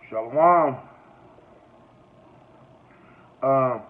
Shalom. Um,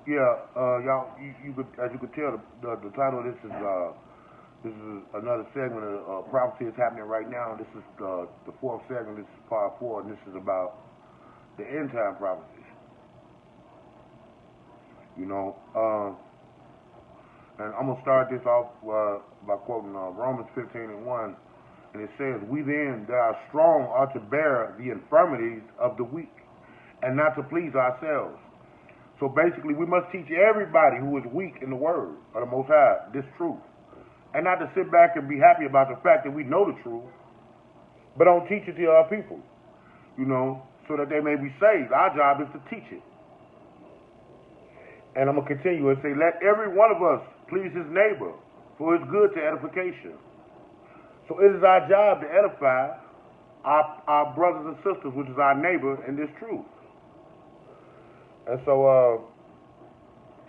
y'all, you could, as you could tell, the title of this is another segment of prophecy is happening right now. This is the fourth segment. This is part four, and this is about the end time prophecies. You know, and I'm gonna start this off by quoting Romans 15:1, and it says, "We then that are strong ought to bear the infirmities of the weak, and not to please ourselves." So basically, we must teach everybody who is weak in the word of the Most High this truth, and not to sit back and be happy about the fact that we know the truth, but don't teach it to our people, you know, so that they may be saved. Our job is to teach it. And I'm going to continue and say, let every one of us please his neighbor for his good to edification. So it is our job to edify our brothers and sisters, which is our neighbor, in this truth. And so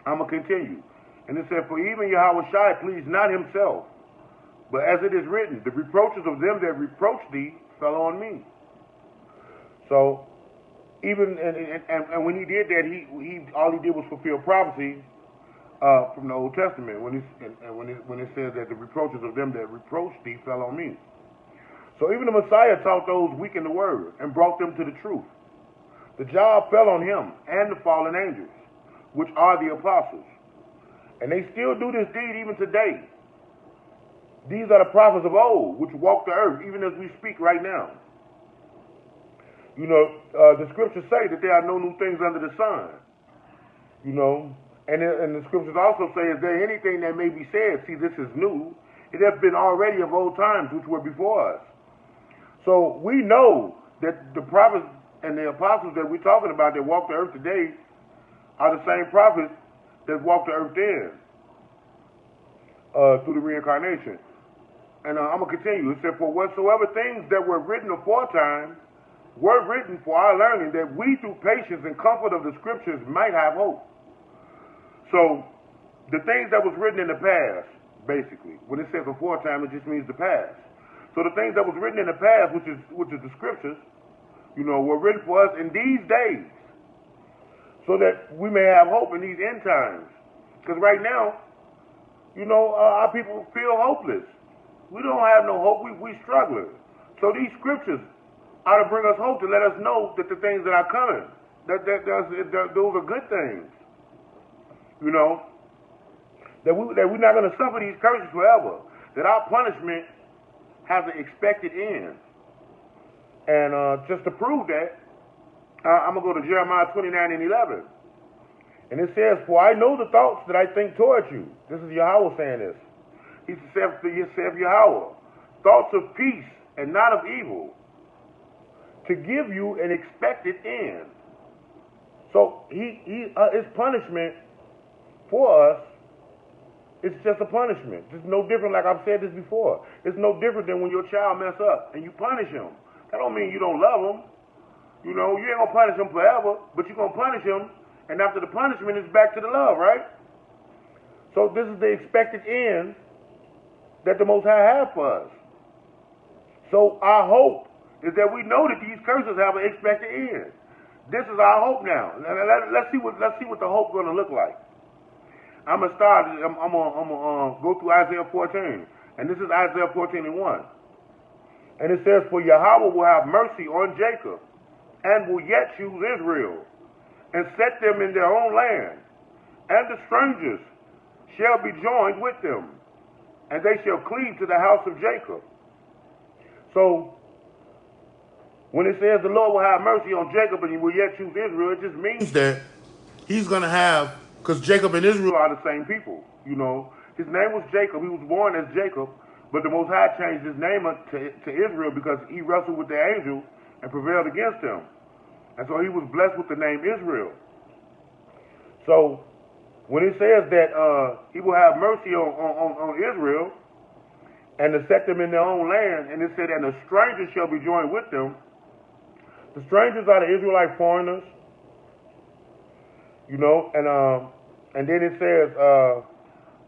I'm going to continue. And it said, "For even Yahweh Shai pleased not himself, but as it is written, the reproaches of them that reproached thee fell on me." So even and when he did that, he all he did was fulfill prophecy from the Old Testament when it says that the reproaches of them that reproached thee fell on me. So even the Messiah taught those weak in the word and brought them to the truth. The job fell on him and the fallen angels, which are the apostles. And they still do this deed even today. These are the prophets of old, which walk the earth, even as we speak right now. You know, the scriptures say that there are no new things under the sun. You know, and the scriptures also say, "Is there anything that may be said? See, this is new. It has been already of old times, which were before us." So we know that the prophets and the apostles that we're talking about that walk the earth today are the same prophets that walked the earth then through the reincarnation. And I'm going to continue. It said, "For whatsoever things that were written aforetime were written for our learning, that we through patience and comfort of the scriptures might have hope." So the things that was written in the past, basically, when it says aforetime, it just means the past. So the things that was written in the past, which is the scriptures, you know, were written for us in these days, so that we may have hope in these end times. Because right now, you know, our people feel hopeless. We don't have no hope. We struggling. So these scriptures ought to bring us hope, to let us know that the things that are coming, that those are good things. You know, that we're not going to suffer these curses forever. That our punishment has an expected end. And just to prove that, I'm going to go to Jeremiah 29:11. And it says, "For I know the thoughts that I think towards you." This is Yahweh saying this. He said, Yahweh, "thoughts of peace and not of evil, to give you an expected end." So his punishment for us, it's just a punishment. It's no different, like I've said this before. It's no different than when your child mess up and you punish him. That don't mean you don't love him. You know, you ain't gonna punish him forever, but you're gonna punish him, and after the punishment, it's back to the love, right? So this is the expected end that the Most High has for us. So our hope is that we know that these curses have an expected end. This is our hope now. Let's see what the hope going to look like. I'm gonna start. I'm gonna go through Isaiah 14, and this is Isaiah 14:1, and it says, "For Yahweh will have mercy on Jacob, and will yet choose Israel, and set them in their own land, and the strangers shall be joined with them, and they shall cleave to the house of Jacob." So when it says the Lord will have mercy on Jacob and he will yet choose Israel, it just means that he's going to have, because Jacob and Israel are the same people, you know. His name was Jacob. He was born as Jacob, but the Most High changed his name to Israel because he wrestled with the angel and prevailed against him. And so he was blessed with the name Israel. So when it says that he will have mercy on Israel and to set them in their own land, and it said, "And the strangers shall be joined with them." The strangers are the Israelite foreigners, you know, and then it says,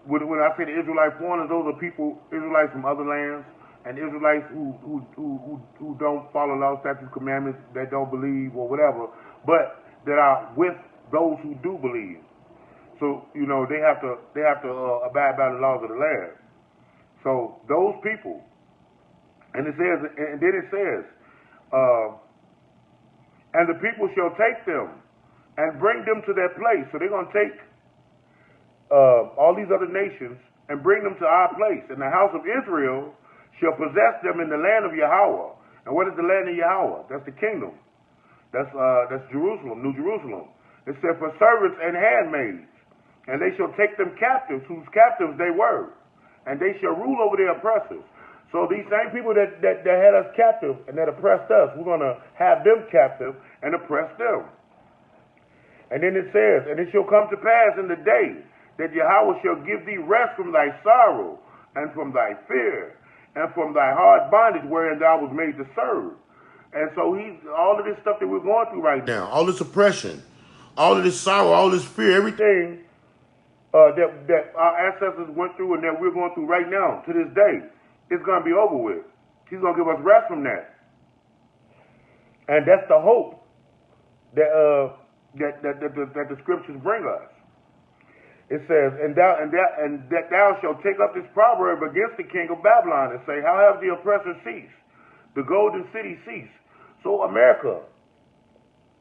when I say the Israelite foreigners, those are people, Israelites from other lands, and Israelites who don't follow law, statutes, commandments, that don't believe or whatever, but that are with those who do believe. So they have to abide by the laws of the land. So those people, and then it says, and the people shall take them and bring them to their place. So they're going to take all these other nations and bring them to our place. And the house of Israel shall possess them in the land of Yahweh. And what is the land of Yahweh? That's the kingdom. That's Jerusalem, New Jerusalem. It said, for servants and handmaids. And they shall take them captives, whose captives they were. And they shall rule over their oppressors. So these same people that had us captive and that oppressed us, we're going to have them captive and oppress them. And then it says, and it shall come to pass in the day that Yahweh shall give thee rest from thy sorrow and from thy fear and from thy hard bondage wherein thou was made to serve. And so all of this stuff that we're going through right now, all this oppression, all of this sorrow, all this fear, everything that our ancestors went through and that we're going through right now to this day, it's going to be over with. He's going to give us rest from that. And that's the hope that the scriptures bring us. It says, and that thou shalt take up this proverb against the king of Babylon and say, how have the oppressor ceased? The golden city ceased. So America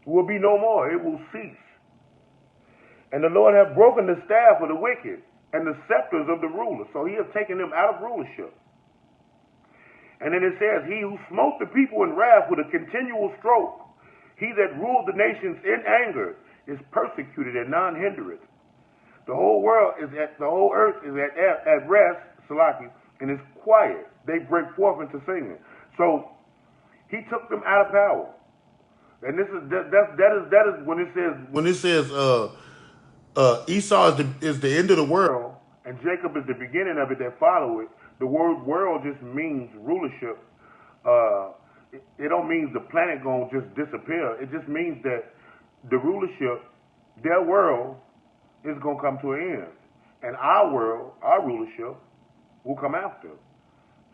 will be no more. It will cease. And the Lord hath broken the staff of the wicked and the scepters of the rulers. So he has taken them out of rulership. And then it says, he who smote the people in wrath with a continual stroke, he that ruled the nations in anger, is persecuted and none hindereth. The whole earth is at rest, Salaki, and is quiet. They break forth into singing. So he took them out of power. And that is when it says Esau is the end of the world and Jacob is the beginning of it that follow it. The word world just means rulership. It don't mean the planet gonna just disappear. It just means that the rulership, their world, is gonna come to an end. And our world, our rulership, will come after.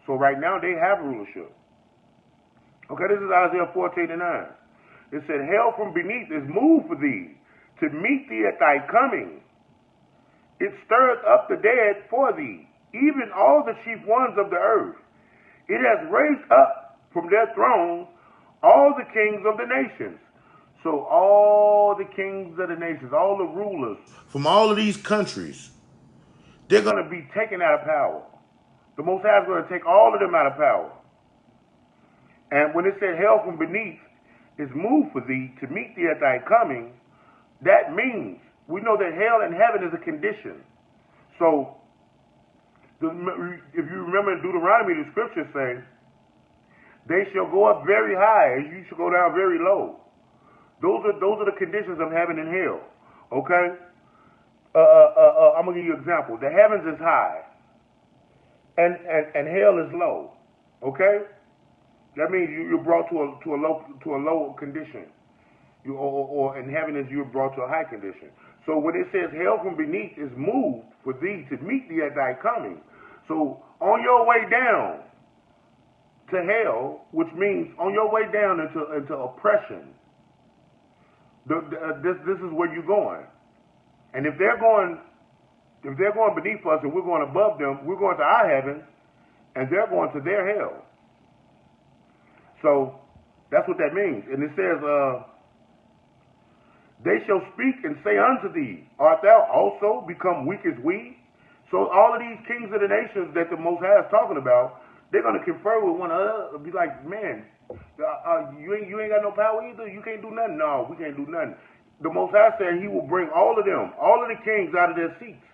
So right now they have rulership. Okay, this is Isaiah 14:9. It said, hell from beneath is moved for thee, to meet thee at thy coming. It stirreth up the dead for thee, even all the chief ones of the earth. It has raised up from their thrones all the kings of the nations. So all the kings of the nations, all the rulers from all of these countries, they're going to be taken out of power. The Most High is going to take all of them out of power. And when it said hell from beneath is moved for thee to meet thee at thy coming, that means we know that hell and heaven is a condition. So if you remember in Deuteronomy, the scriptures say, they shall go up very high and you shall go down very low. Those are the conditions of heaven and hell. Okay? I'm gonna give you an example. The heavens is high and hell is low. Okay? That means you're brought to a low condition. Or in heaven is you're brought to a high condition. So when it says hell from beneath is moved for thee to meet thee at thy coming. So on your way down to hell, which means on your way down into oppression, this is where you're going. And if they're going beneath us and we're going above them, we're going to our heaven, and they're going to their hell. So that's what that means. And it says, they shall speak and say unto thee, art thou also become weak as we? So all of these kings of the nations that the Most High is talking about, they're going to confer with one another and be like, man, you ain't got no power either? You can't do nothing? No, we can't do nothing. The Most High said he will bring all of them, all of the kings out of their seats.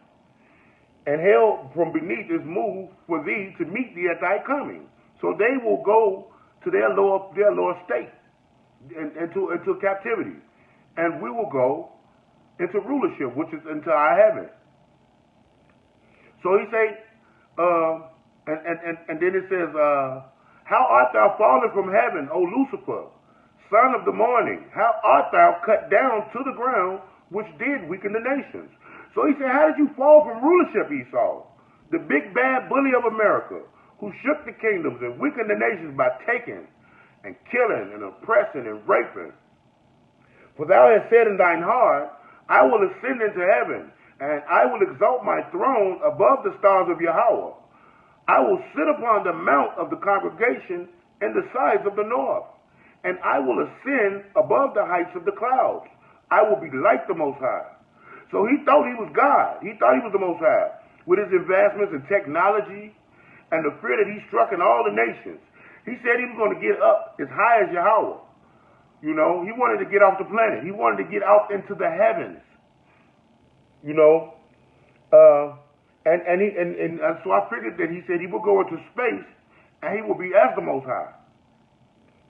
And hell from beneath is moved for thee to meet thee at thy coming. So they will go to their lower state, into captivity. And we will go into rulership, which is into our heaven. So he say, and then it says, how art thou fallen from heaven, O Lucifer, son of the morning? How art thou cut down to the ground, which did weaken the nations? So he said, how did you fall from rulership, Esau, the big bad bully of America? who shook the kingdoms and weakened the nations by taking and killing and oppressing and raping. For thou hast said in thine heart, I will ascend into heaven, and I will exalt my throne above the stars of Yahweh. I will sit upon the mount of the congregation in the sides of the north, and I will ascend above the heights of the clouds. I will be like the Most High. So he thought he was God. He thought he was the Most High. With his advancements in technology and the fear that he struck in all the nations, he said he was going to get up as high as Yahweh. You know, he wanted to get off the planet. He wanted to get out into the heavens. You know, and so I figured that he said he would go into space and he will be as the Most High.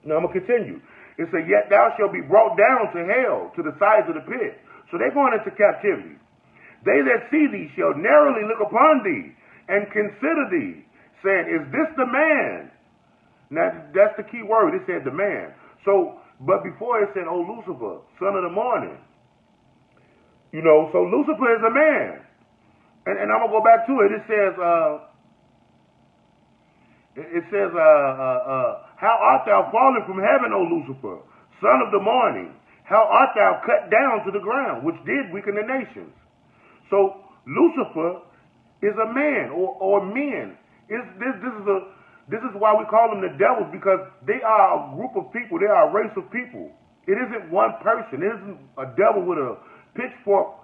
Now I'm going to continue. It said, yet thou shalt be brought down to hell, to the sides of the pit. So they're going into captivity. They that see thee shall narrowly look upon thee and consider thee, saying, is this the man? Now, that's the key word. It said the man. So, but before it said, oh, Lucifer, son of the morning. You know, so Lucifer is a man. And I'm going to go back to it. It says, how art thou fallen from heaven, O Lucifer, son of the morning? How art thou cut down to the ground, which did weaken the nations? So Lucifer is a man or men. This is why we call them the devils, because they are a group of people. They are a race of people. It isn't one person. It isn't a devil with a pitchfork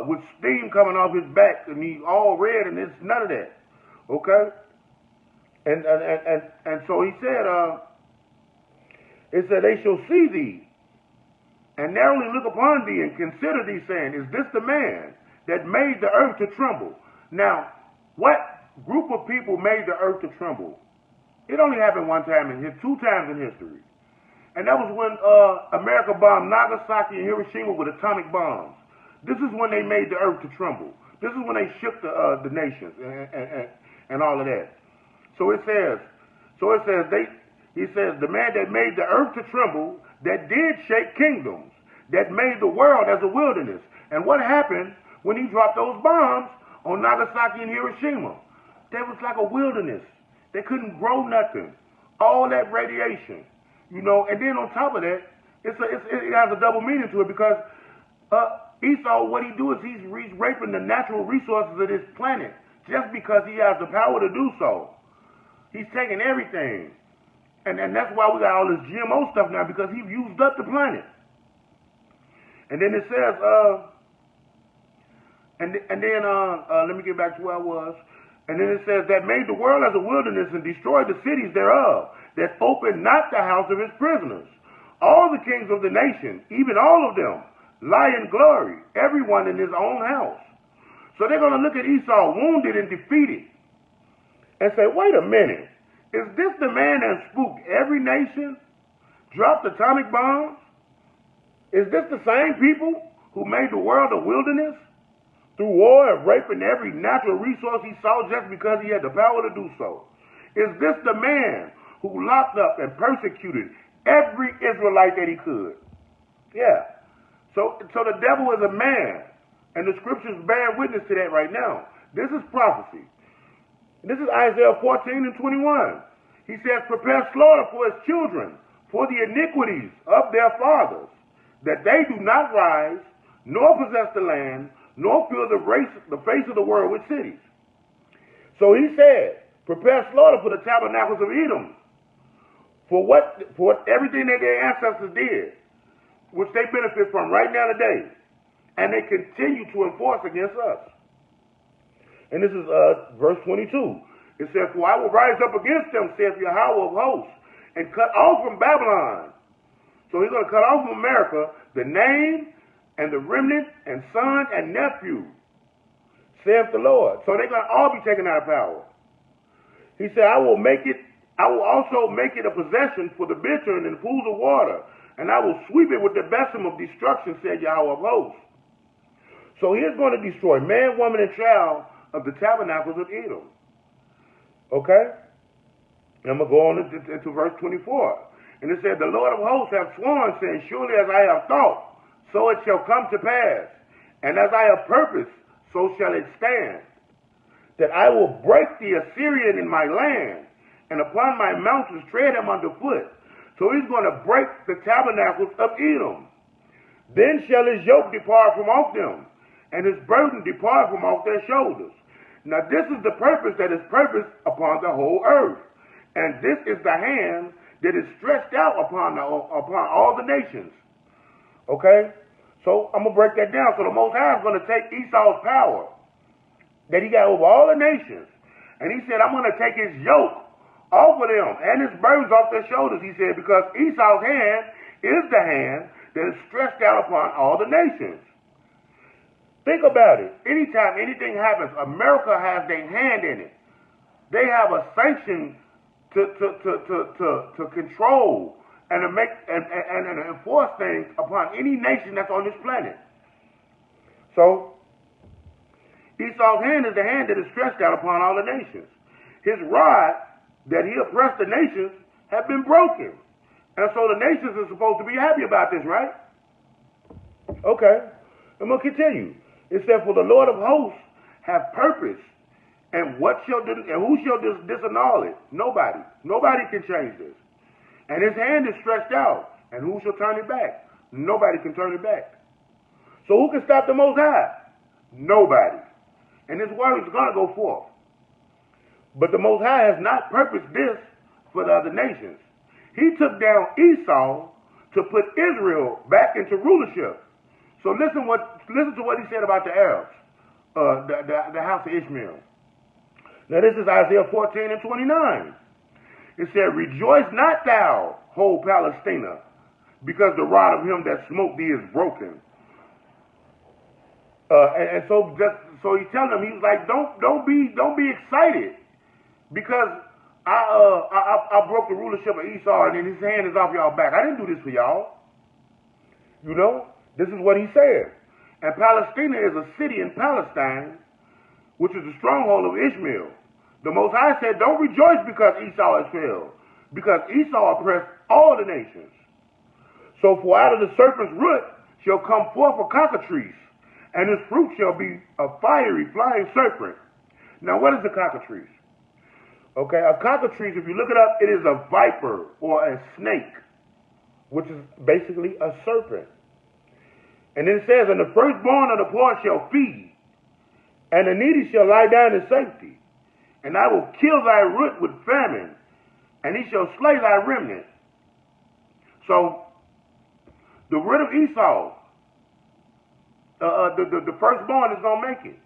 with steam coming off his back and he's all red, and it's none of that. Okay? And so he said, it said, they shall see thee and narrowly look upon thee and consider thee, saying, is this the man that made the earth to tremble? Now, what group of people made the earth to tremble? It only happened one time two times in history. And that was when America bombed Nagasaki and Hiroshima with atomic bombs. This is when they made the earth to tremble. This is when they shook the nations and all of that. So it says, he says, the man that made the earth to tremble, that did shake kingdoms, that made the world as a wilderness. And what happened when he dropped those bombs on Nagasaki and Hiroshima? That was like a wilderness. They couldn't grow nothing. All that radiation, you know. And then on top of that, it has a double meaning to it, because Esau, what he do is he's raping the natural resources of this planet just because he has the power to do so. He's taking everything. And that's why we got all this GMO stuff now, because he used up the planet. And then it says, let me get back to where I was. And then it says, that made the world as a wilderness and destroyed the cities thereof, that opened not the house of his prisoners. All the kings of the nation, even all of them, lie in glory, everyone in his own house. So they're going to look at Esau wounded and defeated and say, wait a minute, is this the man that spooked every nation, dropped atomic bombs? Is this the same people who made the world a wilderness through war and raping every natural resource he saw just because he had the power to do so? Is this the man who locked up and persecuted every Israelite that he could? Yeah. So the devil is a man, and the scriptures bear witness to that right now. This is prophecy. This is Isaiah 14:21. He says, prepare slaughter for his children, for the iniquities of their fathers, that they do not rise, nor possess the land, nor fill the face of the world with cities. So he said, prepare slaughter for the tabernacles of Edom, for everything that their ancestors did, which they benefit from right now today, and they continue to enforce against us. And this is verse 22. It says, for I will rise up against them, saith Yahweh of hosts, and cut off from Babylon. So he's going to cut off from America the name and the remnant and son and nephew, saith the Lord. So they're going to all be taken out of power. He said, I will also make it a possession for the bittern and pools of water, and I will sweep it with the besom of destruction, said Yahweh of hosts. So he's going to destroy man, woman, and child of the tabernacles of Edom. Okay? And I'm going to go on into verse 24. And it said, the Lord of hosts hath sworn, saying, surely as I have thought, so it shall come to pass. And as I have purposed, so shall it stand. that I will break the Assyrian in my land, and upon my mountains tread him underfoot. So he's going to break the tabernacles of Edom. Then shall his yoke depart from off them, and his burden depart from off their shoulders. Now this is the purpose that is purposed upon the whole earth. And this is the hand that is stretched out upon all the nations. Okay? So I'm going to break that down. So the Most High is going to take Esau's power that he got over all the nations. And he said, I'm going to take his yoke off of them and his burdens off their shoulders, he said, because Esau's hand is the hand that is stretched out upon all the nations. Think about it. Anytime anything happens, America has their hand in it. They have a sanction to control and to make and enforce things upon any nation that's on this planet. So Esau's hand is the hand that is stretched out upon all the nations. His rod that he oppressed the nations have been broken. And so the nations are supposed to be happy about this, right? Okay. I'm going to continue. It said, for the Lord of hosts have purpose, and who shall disannul it? Nobody. Nobody can change this. And his hand is stretched out, and who shall turn it back? Nobody can turn it back. So who can stop the Most High? Nobody. And his word is going to go forth. But the Most High has not purposed this for the other nations. He took down Esau to put Israel back into rulership. So listen to what he said about the Arabs, the house of Ishmael. Now this is Isaiah 14 and 29. It said, rejoice not thou, whole Palestina, because the rod of him that smote thee is broken. So he's telling them, he's like, don't be excited, because I broke the rulership of Esau, and then his hand is off y'all back. I didn't do this for y'all. You know, this is what he said. And Palestina is a city in Palestine, which is the stronghold of Ishmael. The Most High said, don't rejoice because Esau has failed, because Esau oppressed all the nations. So for out of the serpent's root shall come forth a cockatrice, and his fruit shall be a fiery flying serpent. Now what is a cockatrice? Okay, a cockatrice, if you look it up, it is a viper or a snake, which is basically a serpent. And then it says, and the firstborn of the poor shall feed, and the needy shall lie down in safety. And I will kill thy root with famine, and he shall slay thy remnant. So, the root of Esau, the firstborn is going to make it.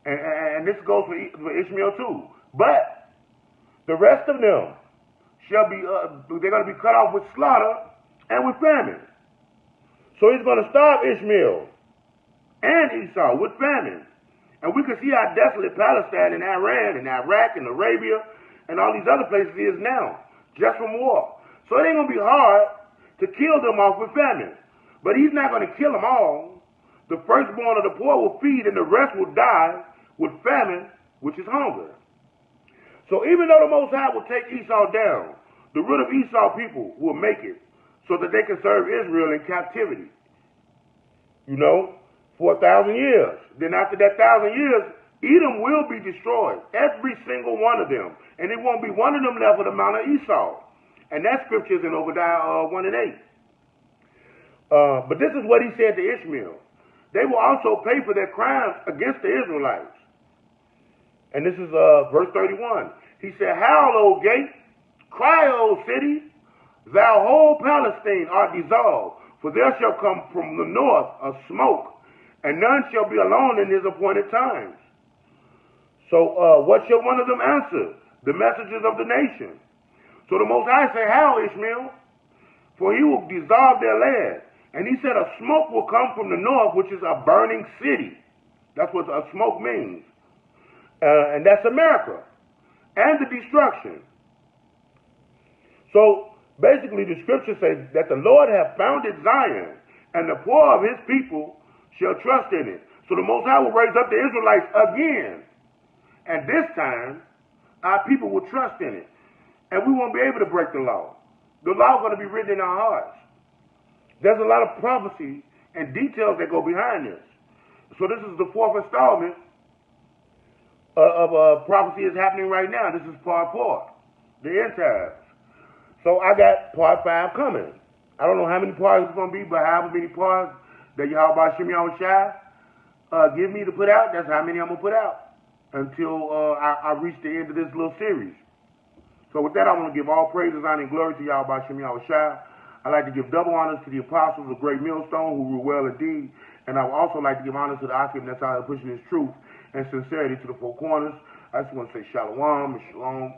And this goes for Ishmael too. But the rest of them shall be, they're going to be cut off with slaughter and with famine. So he's going to starve Ishmael and Esau with famine. And we can see how desolate Palestine and Iran and Iraq and Arabia and all these other places is now, just from war. So it ain't going to be hard to kill them off with famine. But he's not going to kill them all. The firstborn of the poor will feed, and the rest will die with famine, which is hunger. So even though the Most High will take Esau down, the root of Esau people will make it so that they can serve Israel in captivity. You know, for 1,000 years. Then after that 1,000 years, Edom will be destroyed. Every single one of them. And it won't be one of them left with the Mount of Esau. And that scripture is in Obadiah 1 and 8. But this is what he said to Ishmael. They will also pay for their crimes against the Israelites. And this is verse 31. He said, howl, O gate, cry, O city, thou whole Palestine art dissolved, for there shall come from the north a smoke, and none shall be alone in his appointed times. So what shall one of them answer? The messengers of the nation. So the Most High say, howl, Ishmael, for he will dissolve their land. And he said a smoke will come from the north, which is a burning city. That's what a smoke means. And that's America. And the destruction. So basically the scripture says that the Lord hath founded Zion, and the poor of his people shall trust in it. So the Most High will raise up the Israelites again. And this time, our people will trust in it. And we won't be able to break the law. The law is going to be written in our hearts. There's a lot of prophecy and details that go behind this. So this is the fourth installment prophecy is happening right now. This is part 4, the end times. So I got part 5 coming. I don't know how many parts it's going to be, but however many parts that Yahweh Shem Shai give me to put out, that's how many I'm going to put out until I reach the end of this little series. So with that, I want to give all praises, honor, and glory to Yahweh Shem Shai. I'd like to give double honors to the apostles of Great Millstone who rule well indeed. And I would also like to give honors to the Akim that's out there pushing his truth and sincerity to the four corners. I just want to say shalom and shalom.